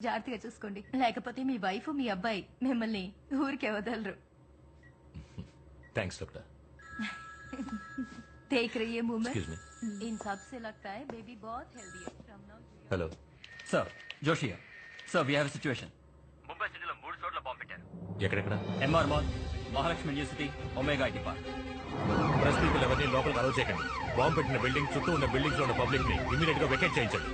జాగ్రత్తగా చూసుకోండి, లేకపోతే మీ వైఫ్ మీ అబ్బాయి మిమ్మల్ని ఊరికే వదలరు. Thanks doctor. देख रही है मूवमेंट, Excuse me. इन सब से लगता है बेबी बहुत हेल्दी है. Hello sir Joshi sir we have situation. Mumbai సిటీలో 3 చోట్ల బాంబు పెట్టారు. ఎక్కడెక్కడ? M R mall, Mahalakshmi university, Omega IT park. Press people ఎవరిని లోపలికి అలౌ చేయకండి. బాంబు పెట్టిన బిల్డింగ్ చుట్టూ ఉన్న బిల్డింగ్స్ లో ఉన్న పబ్లిక్ ని ఇమీడియట్ గా వెకేట్ చేయించండి.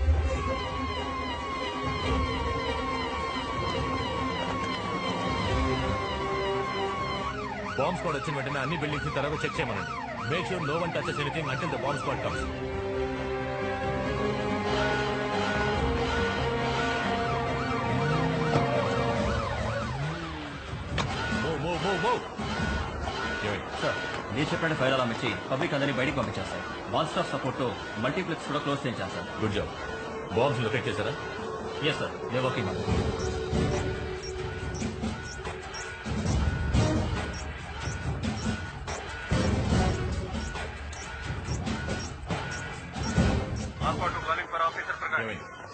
బాంబ్ స్క్వాడ్ వచ్చిన వెంటనే అన్ని బిల్డింగ్స్ ని త్వరగా చెక్ చేయమనండి. Make sure no one touches anything until the bomb squad comes. Sir మీరు చెప్పిన ఫైర్ అలారం ఇచ్చి పబ్లిక్ అందరినీ బయటికి పంపించారు సార్. వన్ స్టాప్ సపోర్ట్ తో మల్టీప్లెక్స్ కూడా క్లోజ్ చేయించారు sir. Good job. Bombs locate చేశారా? Yes sir, they working.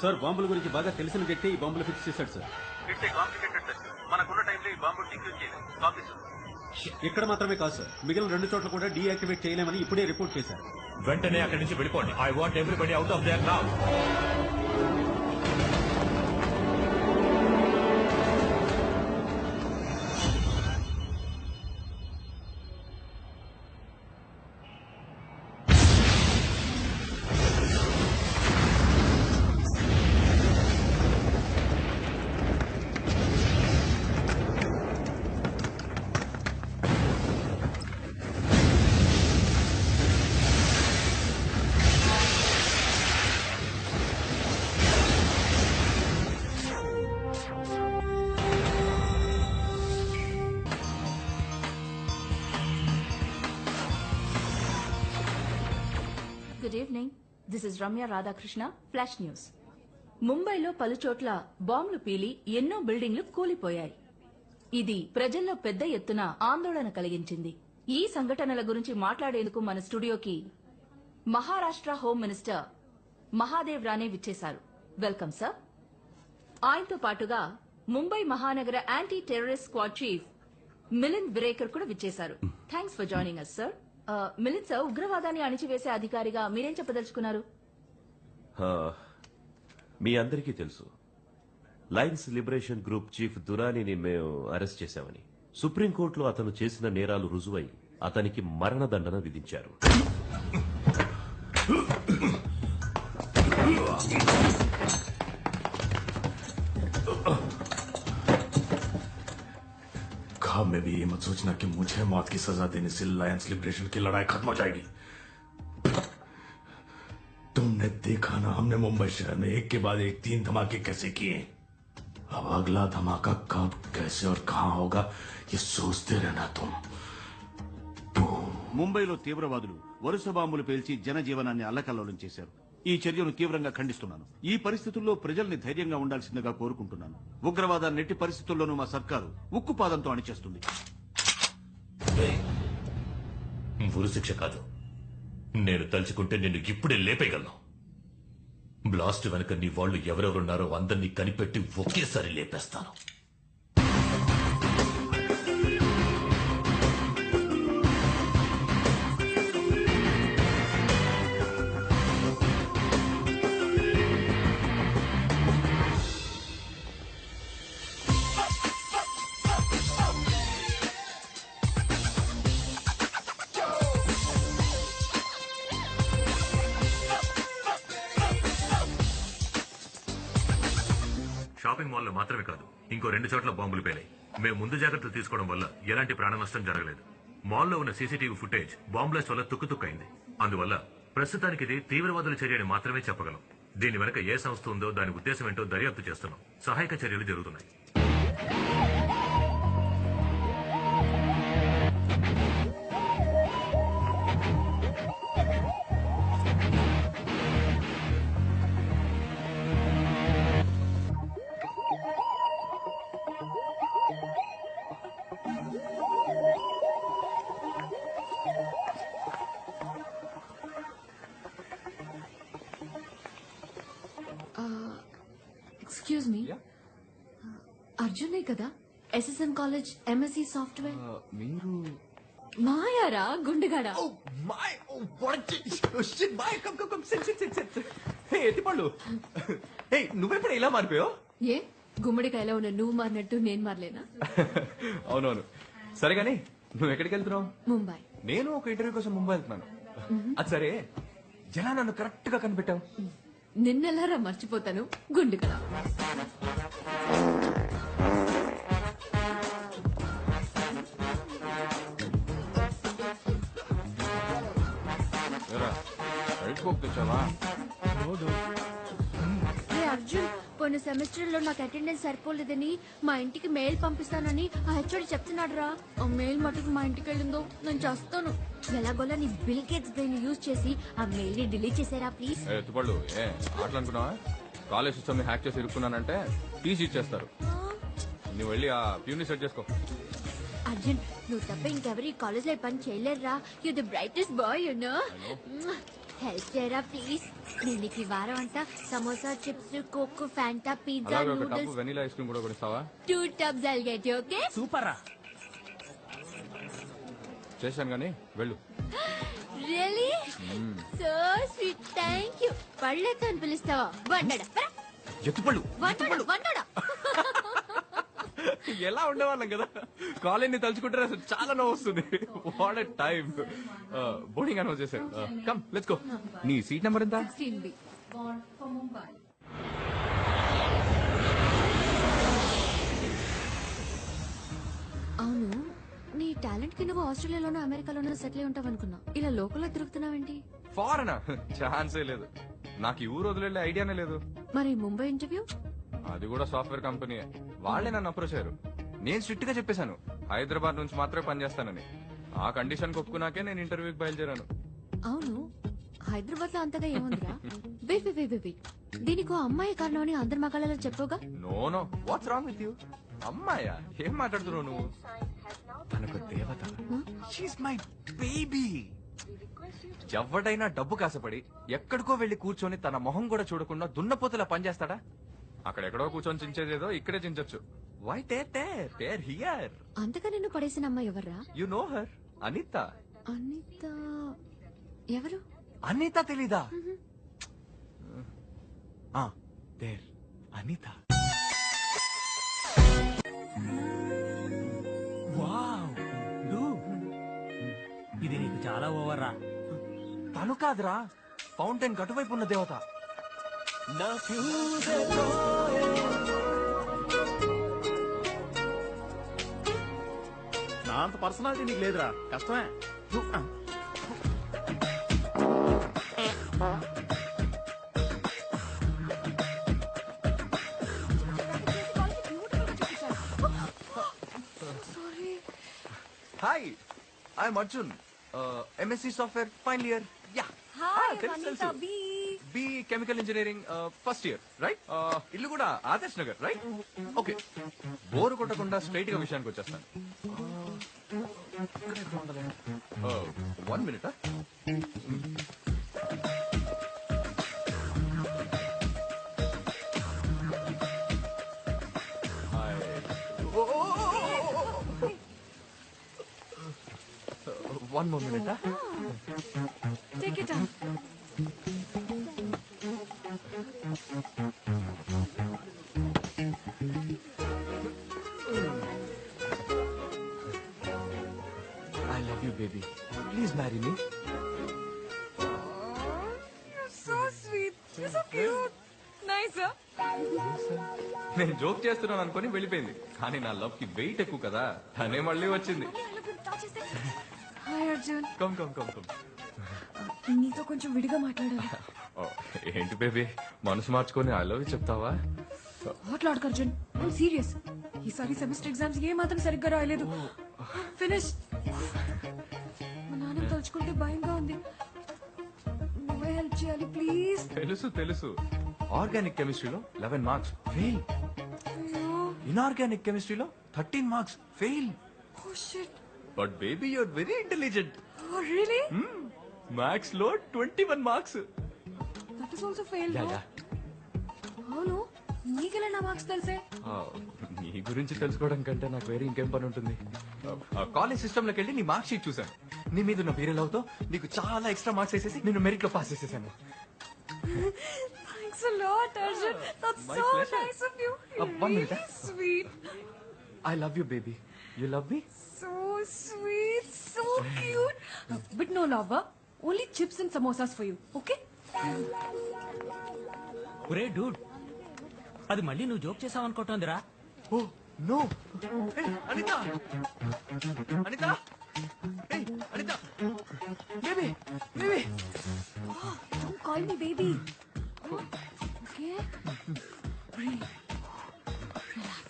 Sir బాంబుల గురించి బాగా తెలిసిన వ్యక్తి ఈ బాంబులు ఫిక్స్ చేశాడు సార్. ఇక్కడ మాత్రమే కాదు సార్, మిగిలిన 2 చోట్ల కూడా డీయాక్టివేట్ చేయలేమని ఇప్పుడే రిపోర్ట్ చేశారు. వెంటనే అక్కడి నుంచి వెళ్ళిపోండి. I want everybody out of their now. Good evening, this is Ramya Radhakrishna, flash news. ముంబైలో పలుచోట్ల బాంబులు పీలి ఎన్నో బిల్డింగ్లు కూలిపోయాయి. ఇది ప్రజల్లో పెద్ద ఎత్తున ఆందోళన కలిగించింది. ఈ సంఘటనల గురించి మాట్లాడేందుకు మన స్టూడియోకి మహారాష్ట్ర హోమ్ మినిస్టర్ మహాదేవ్ రానే విచ్చేశారు. Welcome sir. ఆయనతో పాటుగా ముంబై మహానగర anti terrorist squad chief Milind Virekar కూడా విచ్చేశారు. Thanks for joining us sir. Milind sir, ఉగ్రవాదాన్ని అణిచివేసే అధికారిగా మీరేం చెప్పదలుచుకున్నారు? మీ అందరికీ తెలుసు, లయన్స్ లిబరేషన్ గ్రూప్ చీఫ్ దురానీని మేము అరెస్ట్ చేశామని. సుప్రీంకోర్టులో అతను చేసిన నేరాలు రుజువై అతనికి మరణదండన విధించారు. ख्वाब में भी ये मत सोचना कि मुझे मौत की सजा देने से लायंस लिबरेशन की लड़ाई खत्म हो जाएगी. तुमने देखा ना, हमने मुंबई शहर में एक के बाद एक 3 धमाके कैसे किए. अब अगला धमाका कब, कैसे और कहां होगा, ये सोचते रहना तुम. ముంబైలో తీవ్రవాదులు వరుస బాంబులు పేల్చి జనజీవనాన్ని అల్లకల్లోలం చేశారు. ఈ చర్యను తీవ్రంగా ఖండిస్తున్నాను. ఈ పరిస్థితుల్లో ప్రజల్ని ధైర్యంగా ఉండాల్సిందిగా కోరుకుంటున్నాను. ఉగ్రవాదాన్ని ఎట్టి పరిస్థితుల్లోనూ మా సర్కారు ఉక్కుపాదంతో అణిచేస్తుంది. ఉరిశిక్ష కాదు, నేను తలుచుకుంటే నిన్ను ఇప్పుడే లేపేయగలను. బ్లాస్ట్ వెనక నీ వాళ్ళు ఎవరెవరున్నారో అందరినీ కనిపెట్టి ఒకేసారి లేపేస్తాను. షాపింగ్ మాల్లో మాత్రమే కాదు, ఇంకో 2 చోట్ల బాంబులు పేలాయి. మేము ముందు జాగ్రత్తలు తీసుకోవడం వల్ల ఎలాంటి ప్రాణ నష్టం జరగలేదు. మాల్లో ఉన్న సీసీటీవీ ఫుటేజ్ బాంబ్ బ్లాస్ట్ వల్ల తుక్కుతుక్కైంది. అందువల్ల ప్రస్తుతానికి ఇది తీవ్రవాదుల చర్యని మాత్రమే చెప్పగలం. దీని వెనక ఏ సంస్థ ఉందో దాని ఉద్దేశం ఏంటో దర్యాప్తు చేస్తున్నాం. సహాయక చర్యలు జరుగుతున్నాయి. Excuse me. Yeah? అర్జునే కదా ఎస్ఎస్ఎం కాలేజ్ ఎంఎస్సి సాఫ్ట్వేర్. మీరు మాయారా గుండెగాడా? ఎత్తిపళ్ళు నువ్వెప్పుడు ఇలా మారిపోయావు? ఏ గుమ్మడికాయలో ఉన్న నువ్వు మారినట్టు నేను మారలేనా? అవునవును. సరే గాని నువ్వు ఎక్కడికి వెళ్తున్నావు? ముంబై. నేను ఒక ఇంటర్వ్యూ కోసం ముంబై వెళ్తున్నాను. అది సరే, ఎలా నన్ను కరెక్ట్ గా కనిపెట్టావు? నిన్నెలారా మర్చిపోతాను గుండెగడ. అర్జున్ పోయిన సెమిస్టర్ లో నాకు అటెండెన్స్ సరిపోలేదని మా ఇంటికి మెయిల్ పంపిస్తానని ఆ హెచ్ఓడి చెప్తున్నాడు రా. ఆ మెయిల్ మటుకు మా ఇంటికి వెళ్ళిందో నేను చేస్తాను. ఎలాగోలా నీ బిల్ గేట్స్ బ్రెయిన్ యూజ్ చేసి ఆ మెయిల్ ని డిలీట్ చేసారా ప్లీజ్. ఎత్తుపళ్ళు ఏ మాట్లాడుకున్నావా? కాలేజ్ సిస్టమ్ ని హ్యాక్ చేసి ఇరుక్కున్నానంటే టీసీ ఇచ్చేస్తారు. నువ్వు వెళ్ళి ఆ ప్యూని సెట్ చేసుకో. అర్జున్ నువ్వు తప్ప ఇంకెవరు ఈ కాలేజ్ లో పని చేయలేరురా. You the brightest boy you know. Help చేయరా ప్లీజ్. నేను నీకు ఈ వారం అంతా samosa chips Coke Fanta pizza అలాగే ఒక tub noodles vanilla ice cream కూడా కొనిస్తావా? 2 tubs I'll get you, okay? Super రా. చేశాను గానీ వెళ్ళు. Really? So sweet. Thank you. పళ్ళతో అని పిలుస్తావా? వండడా ఎత్తుపళ్ళు వండడా. ఎలా ఉండేవాళ్ళం కదా. కాలేజ్ ని తలుచుకుంటే అసలు చాలా నవ్వు వస్తుంది. What a time. Boarding announce చేశారు. Come let's go. నీ సీట్ నెంబర్ ఎంత? 16B. Born for Mumbai. అవును నీ టాలెంట్ కి నువ్వు ఆస్ట్రేలియాలోనో అమెరికాలోనో సెటిల్ అయి ఉంటావు అనుకున్నా. ఇలా లోకల్లో తిరుగుతున్నావేంటి? ఫారెనా? ఛాన్సే లేదు. నాకు ఈ ఊరు వదిలే ఐడియానే లేదు. మరి ముంబై ఇంటర్వ్యూ? అది కూడా సాఫ్ట్వేర్ కంపెనీ. వాళ్ళే నన్ను అప్రోచ్ అయ్యారు. నేను స్ట్రిక్ట్ గా చెప్పేశాను హైదరాబాద్ నుంచి మాత్రమే పనిచేస్తానని. ఆ కండిషన్ ఒప్పుకున్నాకే నేను ఇంటర్వ్యూకి బయలుదేరాను. అవును హైదరాబాద్ లో అంతగా ఏముందిరా? వెయిట్ దీనికి అమ్మాయి కారణం అని అందరి మగాళ్ళలో చెప్పవుగా. No what's wrong with you? అమ్మాయా? ఏం మాట్లాడుతున్నావు నువ్వు? తనకు దేవత. She's my baby. ఎవడైనా డబ్బు కాసపడి ఎక్కడికో వెళ్లి కూర్చొని తన మొహం కూడా చూడకుండా దున్నపోతలా పనిచేస్తాడా? అక్కడెక్కడో కూర్చొని చించేదేదో ఇక్కడే చించొచ్చు. Why tear here. అంతగా నిన్ను పడేసిన అమ్మాయి ఎవర్రా? You know her. Anitha. Anitha ఎవరు? అనిత తెలీదా? దేర్ అనిత. వావ్ ఇది నీకు చాలా ఓవర్ రా. తను కాదురా, ఫౌంటైన్ కటువైపు ఉన్న దేవత. నా అంత పర్సనాలిటీ నీకు లేదురా, కష్టమే. Hi, I'm Arjun. MSc software final year. Yeah, తెలుసు. B chemical engineering first year, right? ఇల్లు కూడా Adarsh Nagar, right? Okay, bore కొట్టకుండా స్ట్రైట్ గా విషయానికి వచ్చేస్తాను. 1 minute. One more minute. Take it up. I love you, baby. Please marry me. You're so sweet. You're so cute. Nice, huh? నేను joke చేస్తున్నాను అనుకుని వెళ్ళిపోయింది, కానీ నా లవ్ కి వెయిట్ ఎక్కువ కదా. తనే మళ్ళీ వచ్చింది. Hi Arjun. Come come come come. నీతో కొంచెం విడిగా మాట్లాడాలి. ఏంటి బేబీ, మనసు మార్చుకొని ఐ లవ్ యూ చెప్తావా? మాట్లాడకు అర్జున్, ఐమ్ సీరియస్. ఈసారి సెమిస్టర్ ఎగ్జామ్స్ ఏ మాత్రం సరిగ్గా రాయలేదు. ఫినిష్. మా నాన్న తలుచుకుంటే భయంగా ఉంది. నువ్వే హెల్ప్ చేయాలి ప్లీజ్. తెలుసు. ఆర్గానిక్ కెమిస్ట్రీలో 11 మార్క్స్ ఫెయిల్. ఇన్ఆర్గానిక్ కెమిస్ట్రీలో 13 marks fail. Oh shit. But baby you are very intelligent. Oh really? Maths లో 21 marks. That is also fail. Yeah. అవును, నీకెలా నా మార్క్స్ తెలిసే? నీ గురించి తెలుసుకోవడం కంటే నాకు వేరే ఇంకేం పని ఉంటుంది. కాలేజ్ సిస్టమ్ లోకి వెళ్ళి నీ మార్క్ షీట్ చూసాను. నీ మీద ఉన్న వేరే లవ్ తో నీకు చాలా ఎక్స్ట్రా మార్క్స్ వేసేసి నేను మెరిట్ లో పాస్ చేసేసాను. Thanks a lot, Arjun. That's My so pleasure. nice of you. One minute, Really sweet. I love you baby. You love me? So sweet, so cute. But no lover. Only chips and samosas for you, okay? ఒరే dude, అది మళ్ళీ నువ్వు joke చేసావు అనుకుంటోందిరా. Oh no. Anita, Anita, Anita, baby, baby. Don't call me baby. Okay? Breathe. Relax.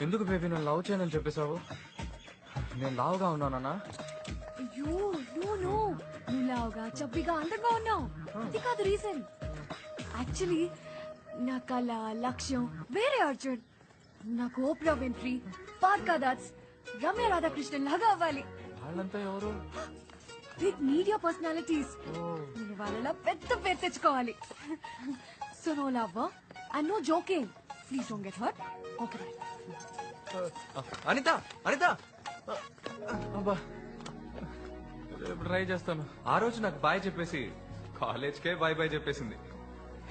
ఎందుకు baby నన్ను love చేయనని చెప్పేశావు? నేను లావుగా ఉన్నానా? అయ్యో నో నువ్వు లావుగా చబ్బిగా అందంగా ఉన్నావు. అది కాదు రీజన్. యాక్చువల్లీ నా కళ లక్ష్యం వేరే అర్జున్. నాకు ఓప్రా విన్ఫ్రీ, పార్కా దాట్స్, రమ్య రాధాకృష్ణన్ లాగా అవ్వాలి. వాళ్ళంతా ఎవరు? Big media personalities. నేను వాళ్ళలా పెద్ద పేరు తెచ్చుకోవాలి. So no love and no joking. Please don't get hurt. Okay bye. Anita, Anita. అబ్బా, రేపు ట్రై చేస్తాను. ఆ రోజు నాకు బాయ్ చెప్పేసి కాలేజ్కే బాయ్ బాయ్ చెప్పేసింది.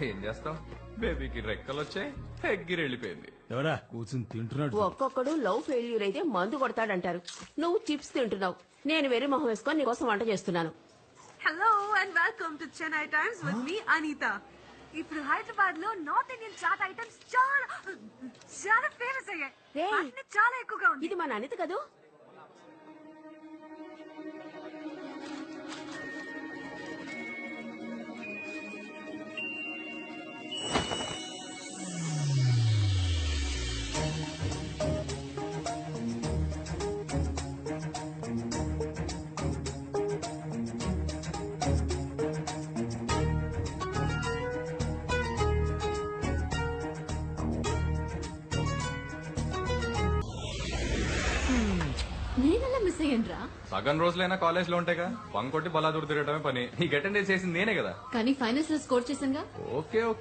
ఏం చేస్తాం, బేబీకి రెక్కలు వచ్చాయి, ఎగ్గిరి వెళ్ళిపోయింది. ఎవరా కూర్చుని తింటున్నాడు? ఒక్కొక్కడు లవ్ ఫెయిల్యూర్ అయితే మందు కొడతాడంటారు. నువ్వు చిప్స్ తింటున్నావు, నేను వెర్రి మొహం వేసుకొని నీకోసం వంట చేస్తున్నాను. Hello and welcome to Chennai times with me Anita. ఇప్పుడు హైదరాబాద్ లో నార్త్ ఇండియన్ చాట్ ఐటమ్స్ చాలా చాలా ఫేమస్ అయ్యాయి. రేయ్. వాటిని చాలా ఎక్కువగా ఉంది. ఇది మన అనిత కదూ? నేనెలా మిస్ అయ్యానురా? సగం రోజులైనా కాలేజ్ లో ఉంటాయిగా, బంక్ కొట్టి బలాదూరు తిరగడమే పని. నీకు అటెండెన్స్ చేసింది నేనే కదా. కానీ ఫైనల్స్ లో స్కోర్ చేశానుగా. Okay okay.